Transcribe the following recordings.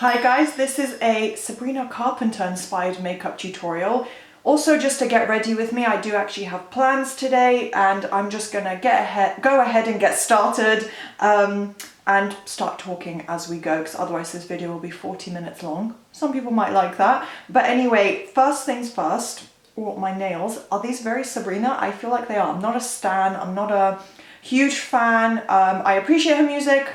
Hi guys, this is a Sabrina Carpenter inspired makeup tutorial. Also, just to get ready with me, I do actually have plans today and I'm just gonna go ahead and get started and start talking as we go, because otherwise this video will be 40 minutes long. Some people might like that. But anyway, first things first, my nails. Are these very Sabrina? I feel like they are. I'm not a stan, I'm not a huge fan. I appreciate her music.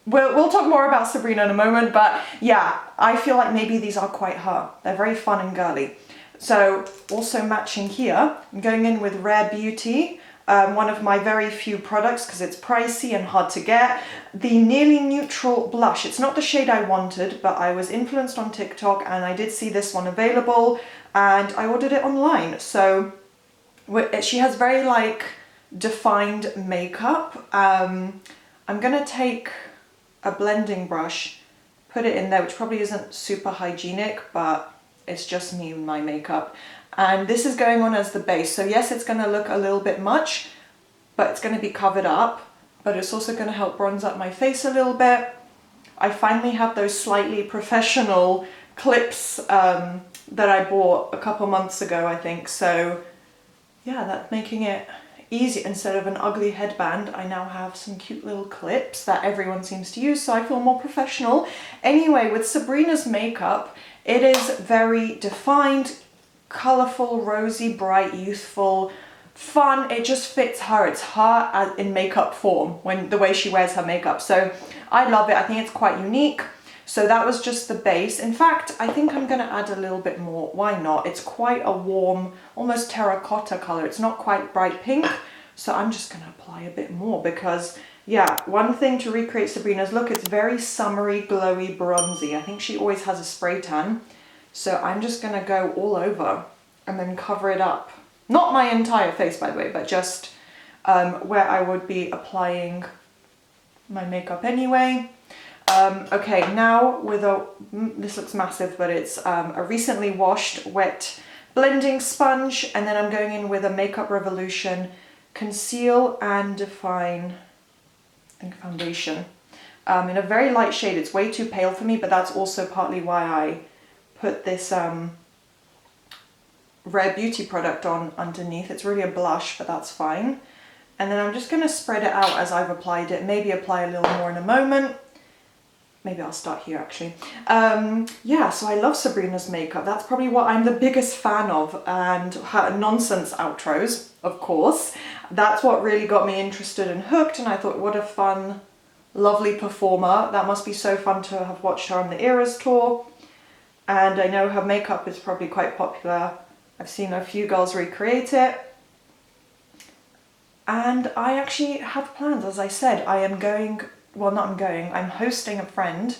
We'll talk more about Sabrina in a moment, but yeah, I feel like maybe these are quite her. They're very fun and girly. So also matching here, I'm going in with Rare Beauty, one of my very few products because it's pricey and hard to get. The Nearly Neutral Blush. It's not the shade I wanted, but I was influenced on TikTok and I did see this one available and I ordered it online. So she has very like defined makeup. I'm gonna take a blending brush, put it in there, which probably isn't super hygienic, but it's just me and my makeup. And this is going on as the base. So yes, it's gonna look a little bit much, but it's gonna be covered up, but it's also gonna help bronze up my face a little bit. I finally have those slightly professional clips that I bought a couple months ago, I think. So yeah, that's making it easy. Instead of an ugly headband, I now have some cute little clips that everyone seems to use, so I feel more professional. Anyway, with Sabrina's makeup, it is very defined, colourful, rosy, bright, youthful, fun. It just fits her. It's her in makeup form, the way she wears her makeup. So I love it. I think it's quite unique. So that was just the base. In fact, I think I'm gonna add a little bit more. Why not? It's quite a warm, almost terracotta color. It's not quite bright pink. So I'm just gonna apply a bit more because, yeah, one thing to recreate Sabrina's look, it's very summery, glowy, bronzy. I think she always has a spray tan. So I'm just gonna go all over and then cover it up. Not my entire face, by the way, but just where I would be applying my makeup anyway. Okay, now with this looks massive, but it's a recently washed wet blending sponge, and then I'm going in with a Makeup Revolution Conceal and Define, I think, foundation in a very light shade. It's way too pale for me, but that's also partly why I put this Rare Beauty product on underneath. It's really a blush, but that's fine. And then I'm just going to spread it out as I've applied it, maybe apply a little more in a moment. Maybe I'll start here actually. Yeah, so I love Sabrina's makeup. That's probably what I'm the biggest fan of, and her nonsense outros, of course. That's what really got me interested and hooked, and I thought, what a fun, lovely performer. That must be so fun to have watched her on the Eras tour. And I know her makeup is probably quite popular. I've seen a few girls recreate it. And I actually have plans, as I said. I'm hosting a friend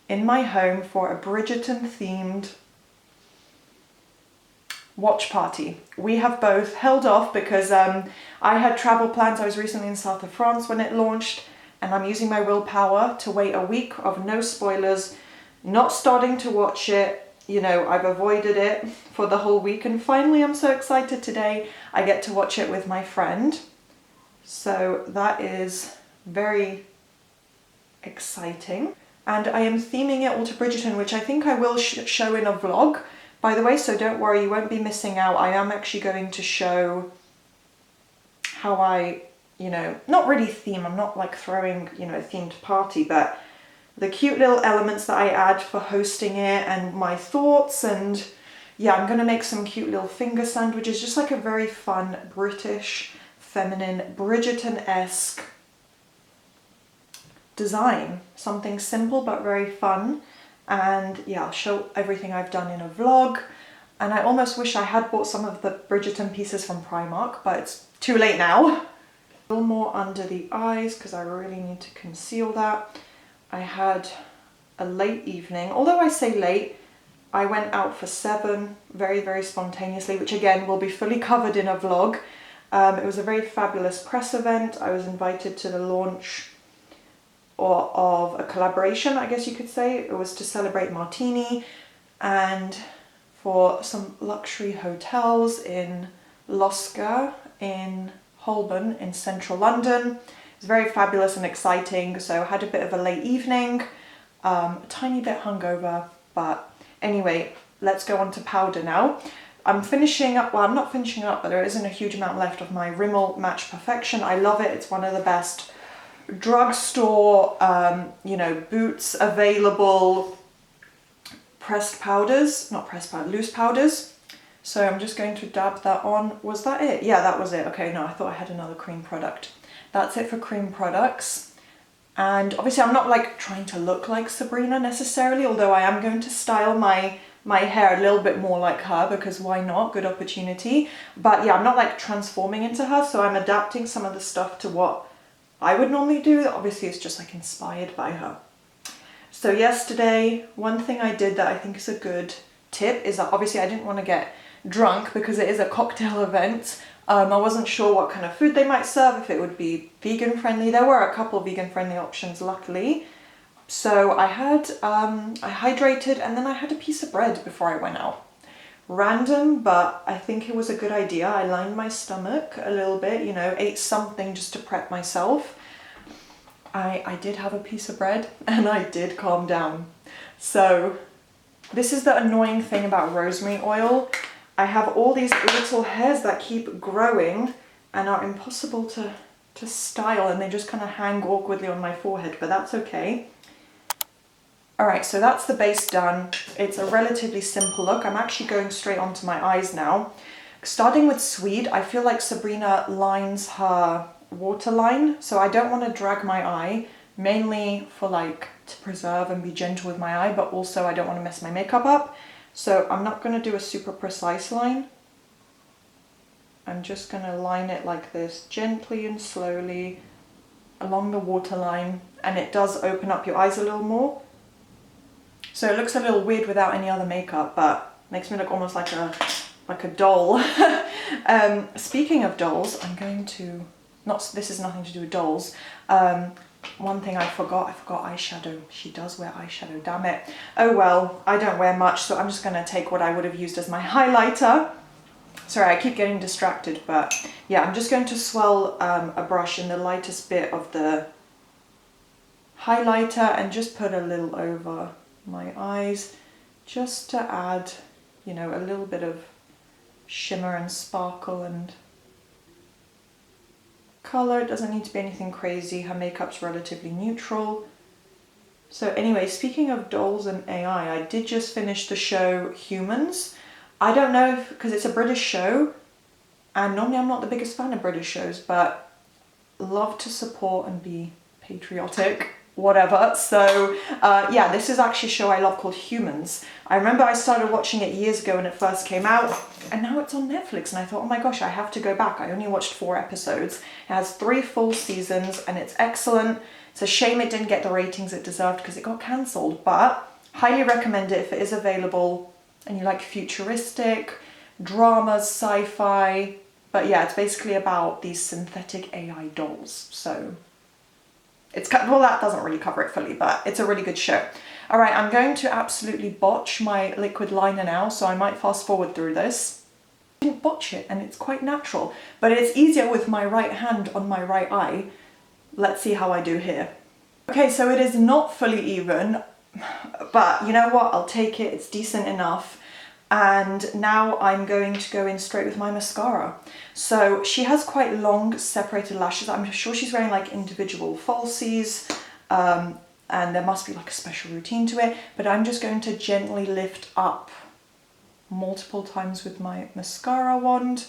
in my home for a Bridgerton themed watch party. We have both held off because I had travel plans. I was recently in south of France when it launched, and I'm using my willpower to wait a week of no spoilers, not starting to watch it. You know, I've avoided it for the whole week, and finally I'm so excited today I get to watch it with my friend. So that is very exciting, and I am theming it all to Bridgerton, which I think I will show in a vlog, by the way, so don't worry, you won't be missing out. I am actually going to show how I, you know, not really theme, I'm not like throwing, you know, a themed party, but the cute little elements that I add for hosting it and my thoughts. And yeah, I'm gonna make some cute little finger sandwiches, just like a very fun British, feminine, Bridgerton-esque design. Something simple but very fun. And yeah, I'll show everything I've done in a vlog. And I almost wish I had bought some of the Bridgerton pieces from Primark, but it's too late now. A little more under the eyes because I really need to conceal that. I had a late evening, although I say late, I went out for 7 very, very spontaneously, which again will be fully covered in a vlog. It was a very fabulous press event. I was invited to the launch of a collaboration, I guess you could say. It was to celebrate Martini and for some luxury hotels in Loscar in Holborn in central London. It was very fabulous and exciting, so I had a bit of a late evening. A tiny bit hungover, but anyway, let's go on to powder now. I'm finishing up, well, I'm not finishing up, but there isn't a huge amount left of my Rimmel Match Perfection. I love it. It's one of the best drugstore, you know, Boots available pressed powders, not pressed powder, loose powders. So I'm just going to dab that on. Was that it? Yeah, that was it. Okay, no, I thought I had another cream product. That's it for cream products. And obviously I'm not like trying to look like Sabrina necessarily, although I am going to style my hair a little bit more like her, because why not? Good opportunity. But yeah, I'm not like transforming into her, so I'm adapting some of the stuff to what I would normally do. Obviously it's just like inspired by her. So yesterday, one thing I did that I think is a good tip is that obviously I didn't want to get drunk because it is a cocktail event. I wasn't sure what kind of food they might serve, if it would be vegan friendly. There were a couple of vegan friendly options, luckily. So I had, I hydrated and then I had a piece of bread before I went out. Random, but I think it was a good idea. I lined my stomach a little bit, you know, ate something just to prep myself. I did have a piece of bread and I did calm down. So this is the annoying thing about rosemary oil. I have all these little hairs that keep growing and are impossible to style, and they just kind of hang awkwardly on my forehead, but that's okay. All right, so that's the base done. It's a relatively simple look. I'm actually going straight onto my eyes now. Starting with Swede, I feel like Sabrina lines her waterline, so I don't want to drag my eye, mainly for like to preserve and be gentle with my eye, but also I don't want to mess my makeup up. So I'm not going to do a super precise line. I'm just going to line it like this, gently and slowly along the waterline, and it does open up your eyes a little more. So it looks a little weird without any other makeup, but makes me look almost like a doll. Speaking of dolls, I'm going to, this is nothing to do with dolls. One thing I forgot eyeshadow. She does wear eyeshadow, damn it. Oh well, I don't wear much, so I'm just gonna take what I would have used as my highlighter. Sorry, I keep getting distracted, but yeah, I'm just going to swirl a brush in the lightest bit of the highlighter and just put a little over my eyes, just to add, you know, a little bit of shimmer and sparkle and color. It doesn't need to be anything crazy. Her makeup's relatively neutral. So anyway, speaking of dolls and AI, I did just finish the show Humans. I don't know if, because it's a British show, and normally I'm not the biggest fan of British shows, but love to support and be patriotic, whatever. So yeah, this is actually a show I love called Humans. I remember I started watching it years ago when it first came out, and now it's on Netflix, and I thought, oh my gosh, I have to go back. I only watched 4 episodes. It has 3 full seasons and it's excellent. It's a shame it didn't get the ratings it deserved because it got cancelled, but highly recommend it if it is available and you like futuristic, dramas, sci-fi. But yeah, it's basically about these synthetic AI dolls. So it's, well, that doesn't really cover it fully, but it's a really good show. All right, I'm going to absolutely botch my liquid liner now, so I might fast forward through this. I didn't botch it, and it's quite natural, but it's easier with my right hand on my right eye. Let's see how I do here. Okay, so it is not fully even, but you know what? I'll take it. It's decent enough. And now I'm going to go in straight with my mascara. So she has quite long separated lashes. I'm sure she's wearing like individual falsies, and there must be like a special routine to it, but I'm just going to gently lift up multiple times with my mascara wand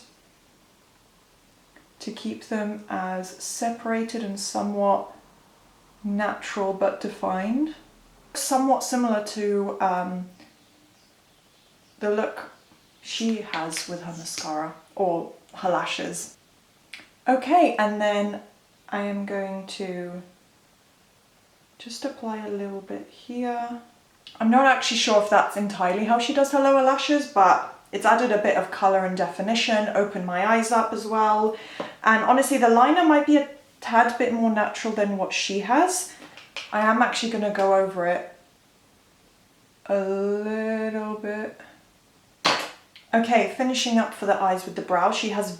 to keep them as separated and somewhat natural but defined. Somewhat similar to the look she has with her mascara or her lashes. Okay, and then I am going to just apply a little bit here. I'm not actually sure if that's entirely how she does her lower lashes, but it's added a bit of colour and definition, opened my eyes up as well. And honestly, the liner might be a tad bit more natural than what she has. I am actually going to go over it a little bit. Okay, finishing up for the eyes with the brow. She has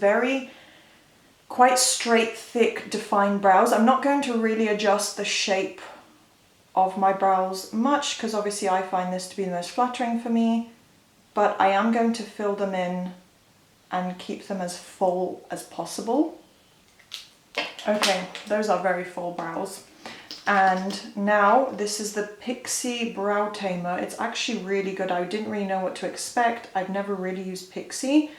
quite straight, thick, defined brows. I'm not going to really adjust the shape of my brows much because obviously I find this to be the most flattering for me, but I am going to fill them in and keep them as full as possible. Okay, those are very full brows. And now this is the Pixie Brow Tamer. It's actually really good. I didn't really know what to expect. I've never really used Pixie.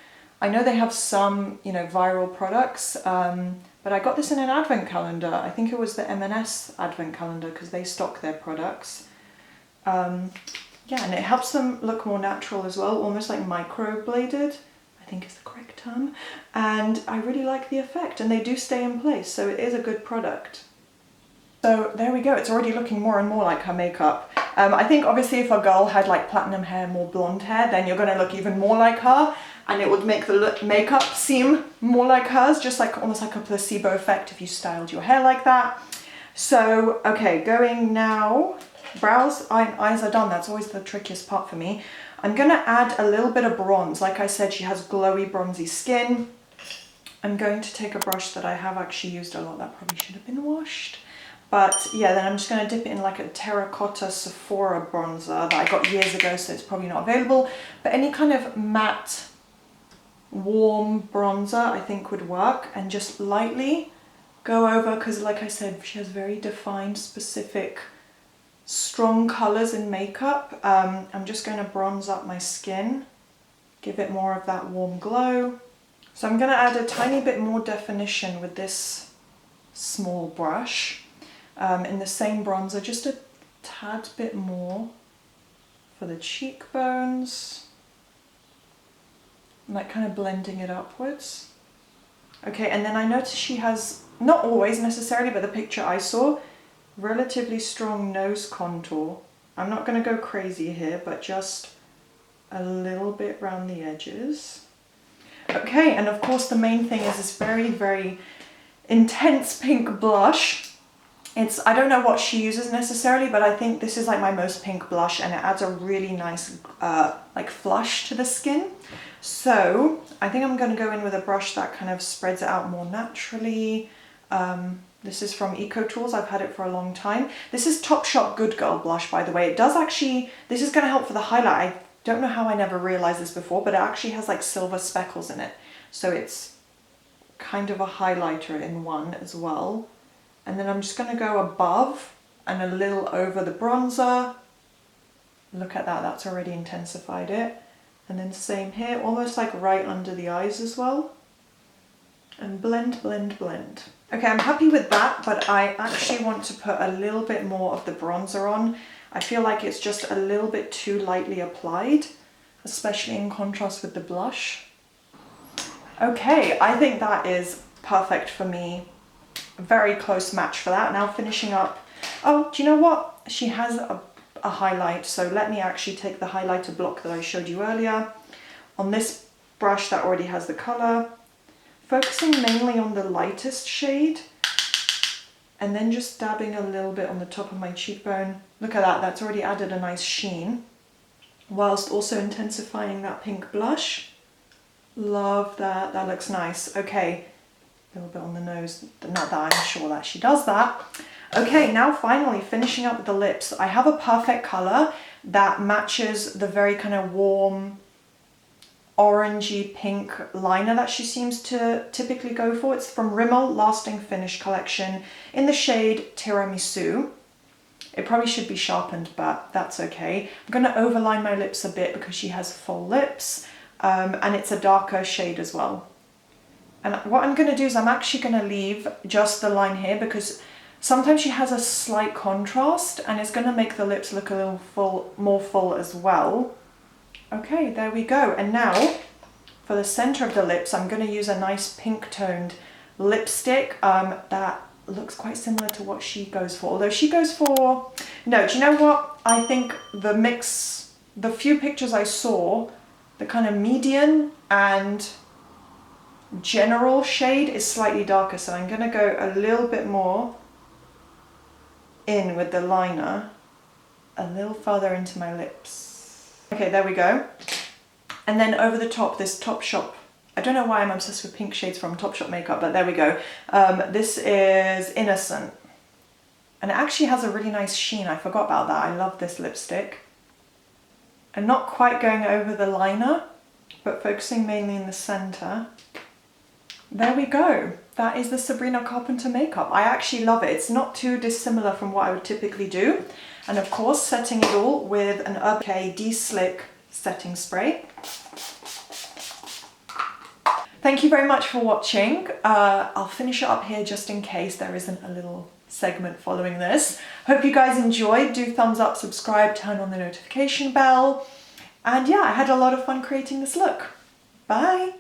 I know they have some, you know, viral products, but I got this in an advent calendar. I think it was the M&S advent calendar because they stock their products. Yeah, and it helps them look more natural as well, almost like microbladed, I think is the correct term. And I really like the effect, and they do stay in place, so it is a good product. So there we go, it's already looking more and more like her makeup. I think obviously if a girl had like platinum hair, more blonde hair, then you're gonna look even more like her, and it would make the makeup seem more like hers, just like almost like a placebo effect if you styled your hair like that. So, okay, going now, brows and eyes are done. That's always the trickiest part for me. I'm gonna add a little bit of bronze. Like I said, she has glowy, bronzy skin. I'm going to take a brush that I have actually used a lot. That probably should have been washed. But yeah, then I'm just going to dip it in like a terracotta Sephora bronzer that I got years ago, so it's probably not available. But any kind of matte, warm bronzer I think would work, and just lightly go over, because like I said, she has very defined, specific, strong colours in makeup. I'm just going to bronze up my skin, give it more of that warm glow. So I'm going to add a tiny bit more definition with this small brush. In the same bronzer, just a tad bit more for the cheekbones, like kind of blending it upwards. Okay, and then I noticed she has, not always necessarily, but the picture I saw, relatively strong nose contour. I'm not going to go crazy here, but just a little bit around the edges. Okay, and of course the main thing is this very, very intense pink blush. I don't know what she uses necessarily, but I think this is like my most pink blush, and it adds a really nice like flush to the skin. So I think I'm going to go in with a brush that kind of spreads it out more naturally. This is from Eco Tools. I've had it for a long time. This is Topshop Good Girl blush, by the way. It does actually, this is going to help for the highlight. I don't know how I never realized this before, but it actually has like silver speckles in it. So it's kind of a highlighter in one as well. And then I'm just going to go above and a little over the bronzer. Look at that, that's already intensified it. And then same here, almost like right under the eyes as well. And blend, blend, blend. Okay, I'm happy with that, but I actually want to put a little bit more of the bronzer on. I feel like it's just a little bit too lightly applied, especially in contrast with the blush. Okay, I think that is perfect for me. Very close match for that. Now finishing up, oh, do you know what? She has a highlight, so let me actually take the highlighter block that I showed you earlier on this brush that already has the colour, focusing mainly on the lightest shade, and then just dabbing a little bit on the top of my cheekbone. Look at that, that's already added a nice sheen, whilst also intensifying that pink blush. Love that, that looks nice. Okay. A little bit on the nose, not that I'm sure that she does that. Okay, now finally finishing up with the lips. I have a perfect colour that matches the very kind of warm orangey pink liner that she seems to typically go for. It's from Rimmel Lasting Finish collection in the shade Tiramisu. It probably should be sharpened, but that's okay. I'm going to overline my lips a bit because she has full lips, and it's a darker shade as well. And what I'm going to do is I'm actually going to leave just the line here because sometimes she has a slight contrast and it's going to make the lips look a little more full as well. Okay, there we go. And now for the center of the lips, I'm going to use a nice pink toned lipstick that looks quite similar to what she goes for. Although she goes for, no, do you know what? I think the mix, the few pictures I saw, the kind of median and general shade is slightly darker, so I'm going to go a little bit more in with the liner, a little further into my lips. Okay, there we go. And then over the top, this Topshop, I don't know why I'm obsessed with pink shades from Topshop makeup, but there we go. This is Innocent. And it actually has a really nice sheen. I forgot about that. I love this lipstick. And not quite going over the liner, but focusing mainly in the center. There we go. That is the Sabrina Carpenter makeup. I actually love it. It's not too dissimilar from what I would typically do. And of course, setting it all with an Urban Decay De-Slick setting spray. Thank you very much for watching. I'll finish it up here just in case there isn't a little segment following this. Hope you guys enjoyed. Do thumbs up, subscribe, turn on the notification bell. And yeah, I had a lot of fun creating this look. Bye!